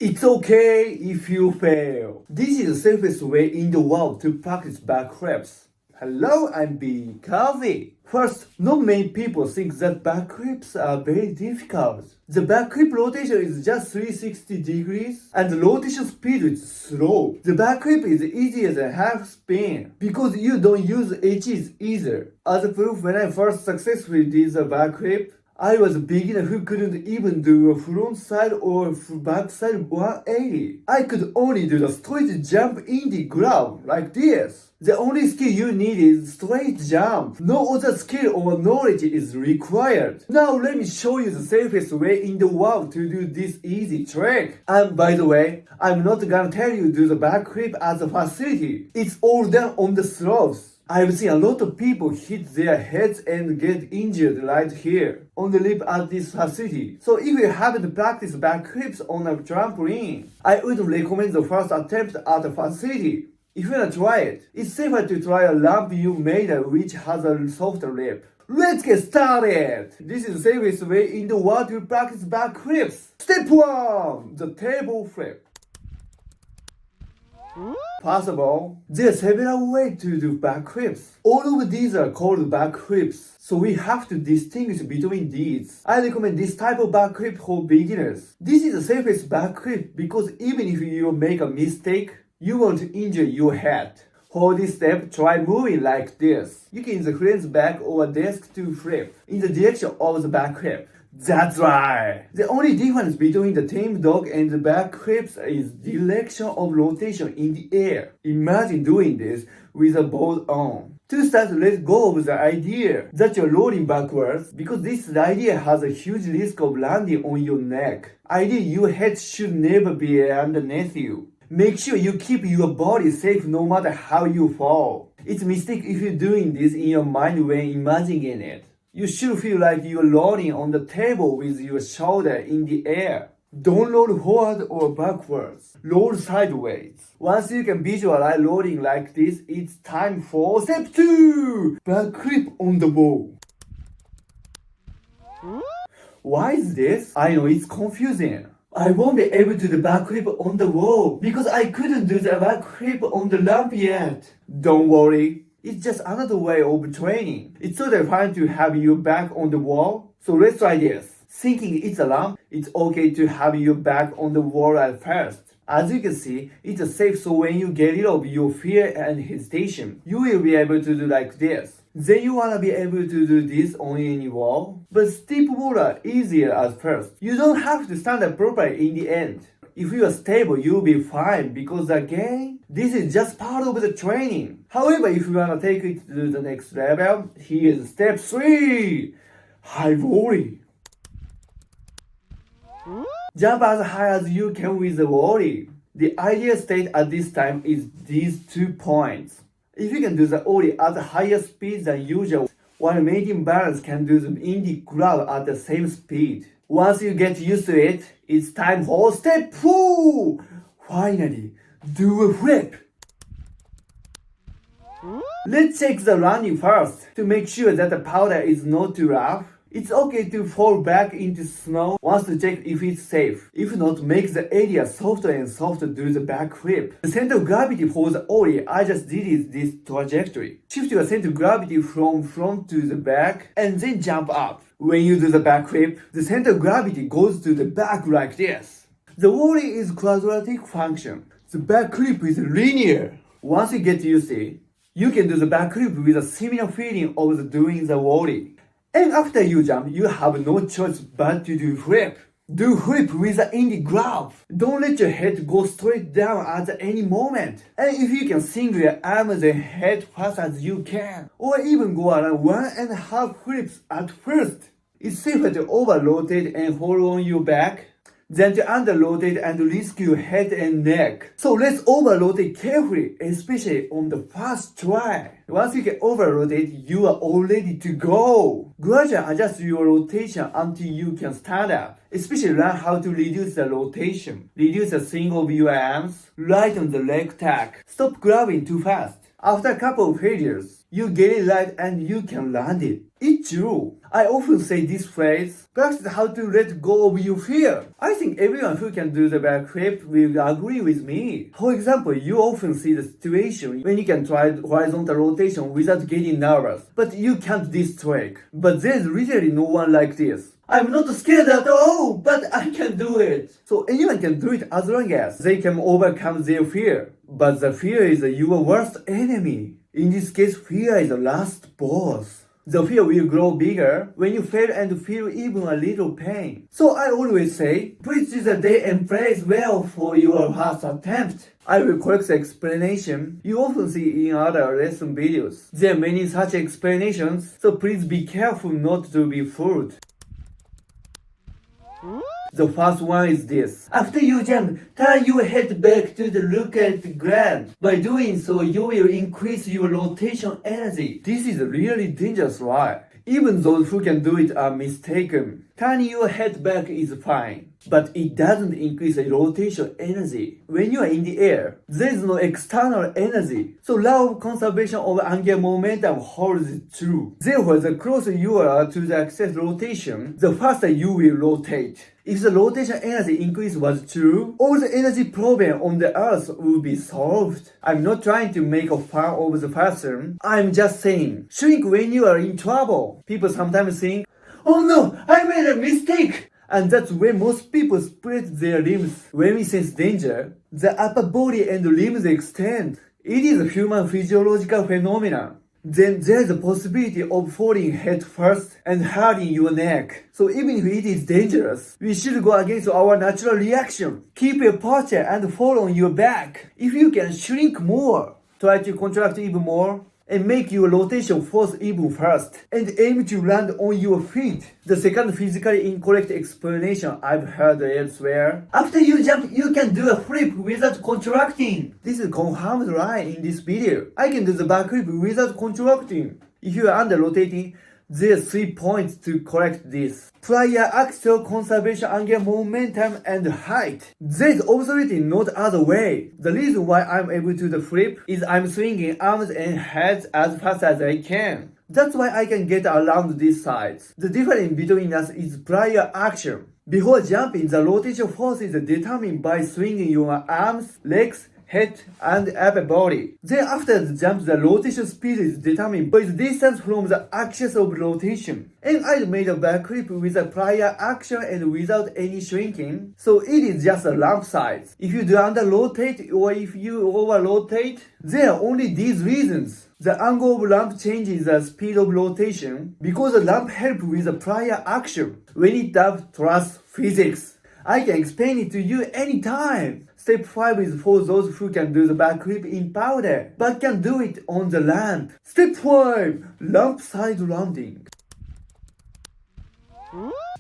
It's okay if you fail. This is the safest way in the world to practice backflips. Hello, I'm Bkoji. First, not many people think that backflips are very difficult. The backflip rotation is just 360 degrees and the rotation speed is slow. The backflip is easier than half spin because you don't use edges either. As proof, when I first successfully did the backflip, I was a beginner who couldn't even do a front side or back side 180. I could only do the straight jump in the ground like this. The only skill you need is straight jump. No other skill or knowledge is required. Now let me show you the safest way in the world to do this easy trick. And by the way, I'm not gonna tell you to do the backflip as a facility. It's all done on the slopes. I've seen a lot of people hit their heads and get injured right here on the lip at this facility. So if you haven't practiced backflips on a trampoline, I would recommend the first attempt at a facility. If you wanna try it, it's safer to try a ramp you made which has a softer lip. Let's get started! This is the safest way in the world to practice backflips. Step 1. The table flip. First of all, there are several ways to do backflips. All of these are called backflips, so we have to distinguish between these. I recommend this type of backflip for beginners. This is the safest backflip because even if you make a mistake, you won't injure your head. For this step, try moving like this. You can use a friend's back or desk to flip in the direction of the backflip. That's right! The only difference between the tame dog and the backflips is direction of rotation in the air. Imagine doing this with a board on. To start, let go of the idea that you're rolling backwards because this idea has a huge risk of landing on your neck. Idea your head should never be underneath you. Make sure you keep your body safe no matter how you fall. It's a mistake if you're doing this in your mind when imagining it. You should feel like you're rolling on the table with your shoulder in the air. Don't roll forward or backwards. Roll sideways. Once you can visualize rolling like this, it's time for step 2. Backflip on the wall. Why is this? I know it's confusing. I won't be able to do backflip on the wall because I couldn't do the backflip on the ramp yet. Don't worry. It's just another way of training. It's totally fine to have your back on the wall. So let's try this. Thinking it's a ramp, it's okay to have your back on the wall at first. As you can see, it's safe, so when you get rid of your fear and hesitation, you will be able to do like this. Then you wanna be able to do this on any wall. But steep wall are easier at first. You don't have to stand up properly in the end. If you are stable, you'll be fine because again, this is just part of the training. However, if you want to take it to the next level, here's step 3. High volley. Jump as high as you can with the volley. The ideal state at this time is these 2 points. If you can do the volley at a higher speed than usual, while maintaining balance can do them in the ground at the same speed. Once you get used to it, it's time for step 4! Finally, do a flip! Let's check the landing first to make sure that the powder is not too rough. It's okay to fall back into snow once to check if it's safe. If not, make the area softer and softer to do the backflip. The center of gravity for the ollie I just did is this trajectory. Shift your center of gravity from front to the back and then jump up. When you do the backflip, the center of gravity goes to the back like this. The ollie is quadratic function. The backflip is linear. Once you get used to it, you can do the backflip with a similar feeling of doing the ollie. And after you jump, you have no choice but to do flip. Do flip with the indie grab. Don't let your head go straight down at any moment. And if you can swing your arms and head fast as you can, or even go around 1.5 flips at first, it's safer to over-rotate and hold on your back than to under-rotate and risk your head and neck. So let's over-rotate carefully, especially on the first try. Once you can over-rotate, you are all ready to go. Gradually adjust your rotation until you can stand up. Especially learn how to reduce the rotation. Reduce the swing of your arms. Lighten the leg tack. Stop grabbing too fast. After a couple of failures, You get it right and you can land it. It's true. I often say this phrase, practice how to let go of your fear. I think everyone who can do the backflip will agree with me. For example, you often see the situation when you can try horizontal rotation without getting nervous, but you can't this trick. But there's literally no one like this. I'm not scared at all, but I can do it. So anyone can do it as long as they can overcome their fear. But the fear is your worst enemy. In this case, fear is the last boss. The fear will grow bigger when you fail and feel even a little pain. So I always say, please choose a day and place well for your first attempt. I will correct the explanation you often see in other lesson videos. There are many such explanations, so please be careful not to be fooled. The first one is this. After you jump, turn your head back to look at the ground. By doing so, you will increase your rotation energy. This is really dangerous, right? Even those who can do it are mistaken. Turning your head back is fine, but it doesn't increase the rotation energy. When you are in the air, there is no external energy, so law of conservation of angular momentum holds true. Therefore, the closer you are to the axis rotation, the faster you will rotate. If the rotation energy increase was true, all the energy problem on the earth would be solved. I'm not trying to make a fun of the person. I'm just saying, shrink when you are in trouble. People sometimes think, oh no, I made a mistake! And that's when most people spread their limbs. When we sense danger, the upper body and limbs extend. It is a human physiological phenomenon. Then there's a possibility of falling head first and hurting your neck. So even if it is dangerous, we should go against our natural reaction. Keep your posture and fall on your back. If you can shrink more, try to contract even more, and make your rotation force even fast, and aim to land on your feet. The second physically incorrect explanation I've heard elsewhere. After you jump, you can do a flip without contracting. This is confirmed right in this video. I can do the backflip without contracting. If you are under rotating, there's 3 points to correct this. Prior axial conservation angular momentum and height. There's absolutely no other way. The reason why I'm able to the flip is I'm swinging arms and heads as fast as I can. That's why I can get around these sides. The difference between us is prior action. Before jumping, the rotation force is determined by swinging your arms, legs, head, and upper body. Then after the jump, the rotation speed is determined by the distance from the axis of rotation. And I made a backflip with a prior action and without any shrinking, so it is just a lump size. If you do under rotate or if you over rotate, there are only these reasons. The angle of lump changes the speed of rotation because the lump helps with the prior action. When it does, trust physics. I can explain it to you anytime. Step 5 is for those who can do the backflip in powder, but can do it on the ramp. Step 5, lump side landing.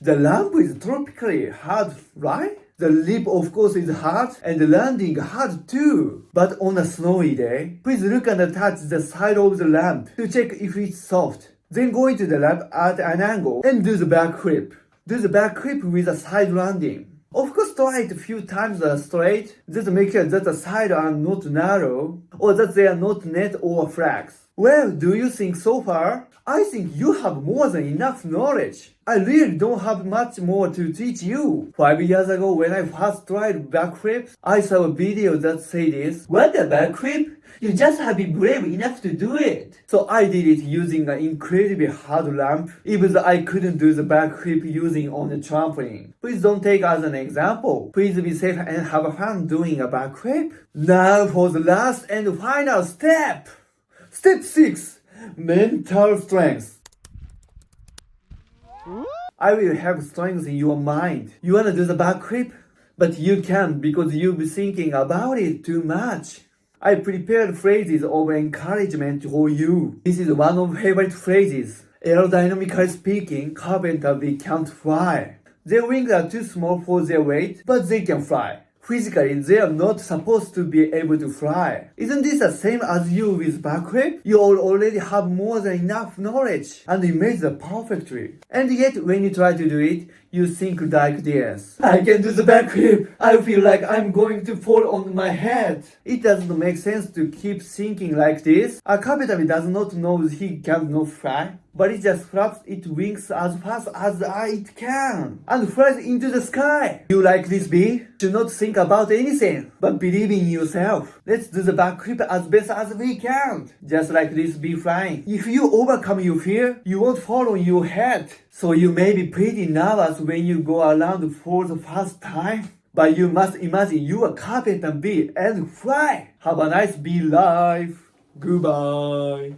The ramp is tropically hard, right? The lip of course is hard and the landing hard too. But on a snowy day, please look and touch the side of the ramp to check if it's soft. Then go into the ramp at an angle and do the backflip. Do the backflip with a side landing. Of course, try it a few times straight, just to make sure that the sides are not narrow, or that they are not net or flags. Well, do you think so far? I think you have more than enough knowledge. I really don't have much more to teach you. 5 years ago, when I first tried backflips, I saw a video that said this. What a backflip? You just have to be brave enough to do it. So I did it using an incredibly hard ramp, even though I couldn't do the backflip using on a trampoline. Please don't take as an example. Please be safe and have fun doing a backflip. Now for the last and final step. Step 6. Mental strength. I will have strength in your mind. You wanna do the backflip? But you can't because you'll be thinking about it too much. I prepared phrases of encouragement for you. This is one of my favorite phrases. Aerodynamically speaking, carpenters can't fly. Their wings are too small for their weight, but they can fly. Physically, they are not supposed to be able to fly. Isn't this the same as you with backflip? You all already have more than enough knowledge, and you made it perfectly. And yet, when you try to do it, you think like this. I can do the backflip. I feel like I'm going to fall on my head. It doesn't make sense to keep thinking like this. A carpenter does not know he cannot fly, but it just flaps its wings as fast as it can and flies into the sky. You like this bee? Do not think about anything, but believe in yourself. Let's do the backflip as best as we can. Just like this bee flying. If you overcome your fear, you won't fall on your head. So you may be pretty nervous when you go around for the first time. But you must imagine you are carpenter bee and fly. Have a nice bee life. Goodbye.